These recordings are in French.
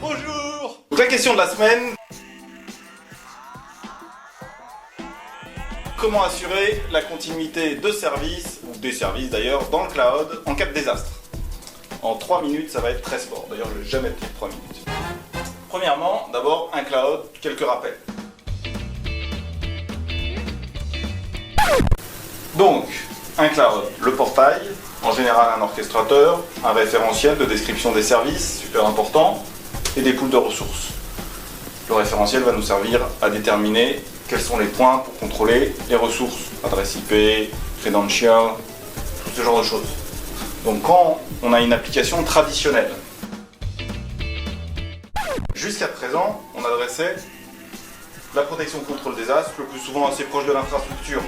Bonjour. Donc la question de la semaine. Comment assurer la continuité de service, ou des services d'ailleurs, dans le cloud en cas de désastre? En 3 minutes, ça va être très sport. D'ailleurs, je ne vais jamais pris 3 minutes. Premièrement, d'abord, un cloud, quelques rappels. Donc, un cloud, le portail, en général un orchestrateur, un référentiel de description des services, super important, et des pools de ressources. Le référentiel va nous servir à déterminer quels sont les points pour contrôler les ressources, adresse IP, credential, tout ce genre de choses. Donc quand on a une application traditionnelle, jusqu'à présent, on adressait la protection contre le désastre, le plus souvent assez proche de l'infrastructure.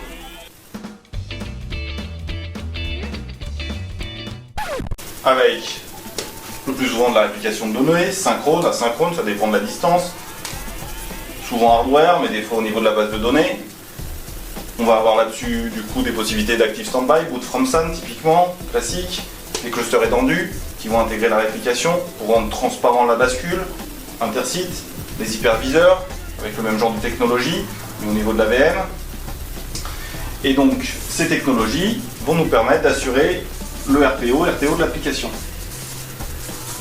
Avec le plus souvent de la réplication de données, synchrone, asynchrone, ça dépend de la distance. Souvent hardware, mais des fois au niveau de la base de données. On va avoir là-dessus du coup des possibilités d'active standby, boot from SAN typiquement, classique, des clusters étendus qui vont intégrer la réplication pour rendre transparent la bascule, intersite, des hyperviseurs avec le même genre de technologie, mais au niveau de la VM. Et donc ces technologies vont nous permettre d'assurer le RTO de l'application.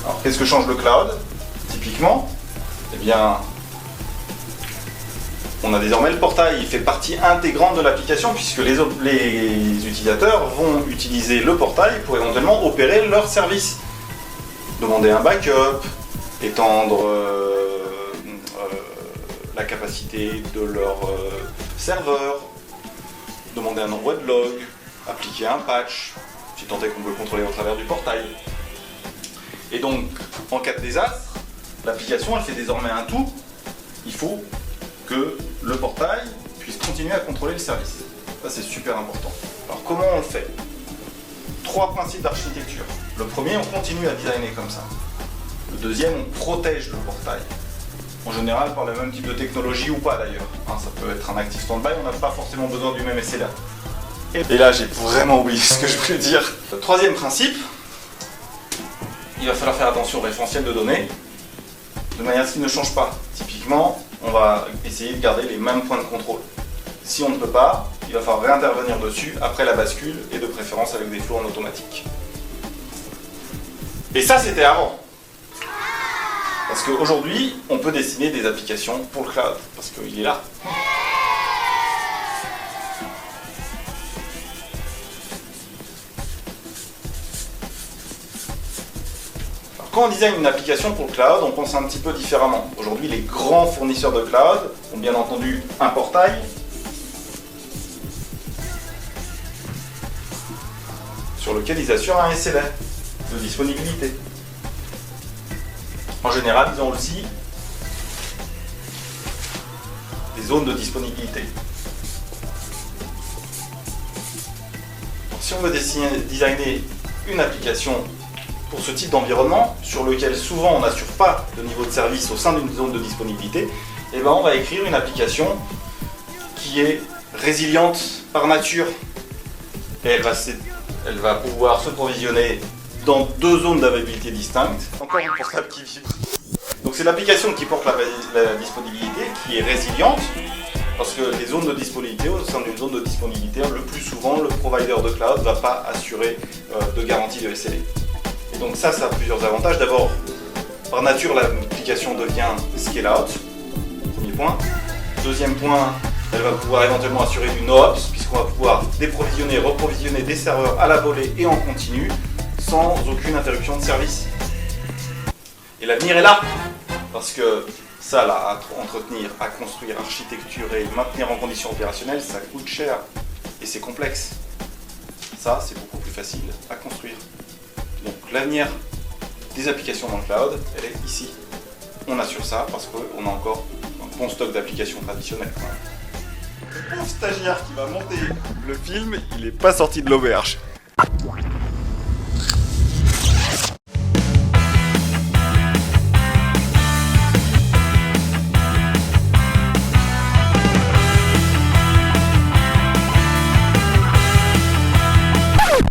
Alors qu'est-ce que change le cloud? Typiquement, eh bien, on a désormais le portail, il fait partie intégrante de l'application puisque les utilisateurs vont utiliser le portail pour éventuellement opérer leur service. Demander un backup, étendre la capacité de leur serveur, demander un envoi de log, appliquer un patch, si tant est qu'on peut le contrôler au travers du portail. Et donc, en cas de désastre, l'application elle fait désormais un tout. Il faut que le portail puisse continuer à contrôler le service. Ça c'est super important. Alors comment on le fait? 3 principes d'architecture. Le premier, on continue à designer comme ça. Le deuxième, on protège le portail. En général par le même type de technologie ou pas d'ailleurs. Ça peut être un active standby, on n'a pas forcément besoin du même SLA. Et là j'ai vraiment oublié ce que je voulais dire. Le troisième principe, il va falloir faire attention au référentiel de données de manière à ce qu'il ne change pas. Typiquement, on va essayer de garder les mêmes points de contrôle. Si on ne peut pas, il va falloir réintervenir dessus après la bascule et de préférence avec des flows en automatique. Et ça c'était avant. Parce qu'aujourd'hui, on peut dessiner des applications pour le cloud, parce qu'il est là. Quand on design une application pour le cloud, on pense un petit peu différemment. Aujourd'hui, les grands fournisseurs de cloud ont bien entendu un portail, sur lequel ils assurent un SLA de disponibilité. En général, ils ont aussi des zones de disponibilité. Donc, si on veut designer une application pour ce type d'environnement, sur lequel souvent on n'assure pas de niveau de service au sein d'une zone de disponibilité, et ben on va écrire une application qui est résiliente par nature. Et elle va pouvoir se provisionner dans 2 zones d'availabilité distinctes. Encore une portable qui vibre. Donc c'est l'application qui porte la disponibilité, qui est résiliente, parce que les zones de disponibilité, au sein d'une zone de disponibilité, le plus souvent le provider de cloud ne va pas assurer de garantie de SLA. Et donc ça a plusieurs avantages. D'abord, par nature, l'application devient scale out, premier point. Deuxième point, elle va pouvoir éventuellement assurer du no-ops, puisqu'on va pouvoir déprovisionner, reprovisionner des serveurs à la volée et en continu, sans aucune interruption de service. Et l'avenir est là, parce que ça, là, à entretenir, à construire, architecturer, maintenir en conditions opérationnelles, ça coûte cher et c'est complexe. Ça, c'est beaucoup plus facile à construire. Donc l'avenir des applications dans le cloud, elle est ici. On assure ça parce qu'on a encore un bon stock d'applications traditionnelles. Le pauvre stagiaire qui va monter le film, il n'est pas sorti de l'auberge.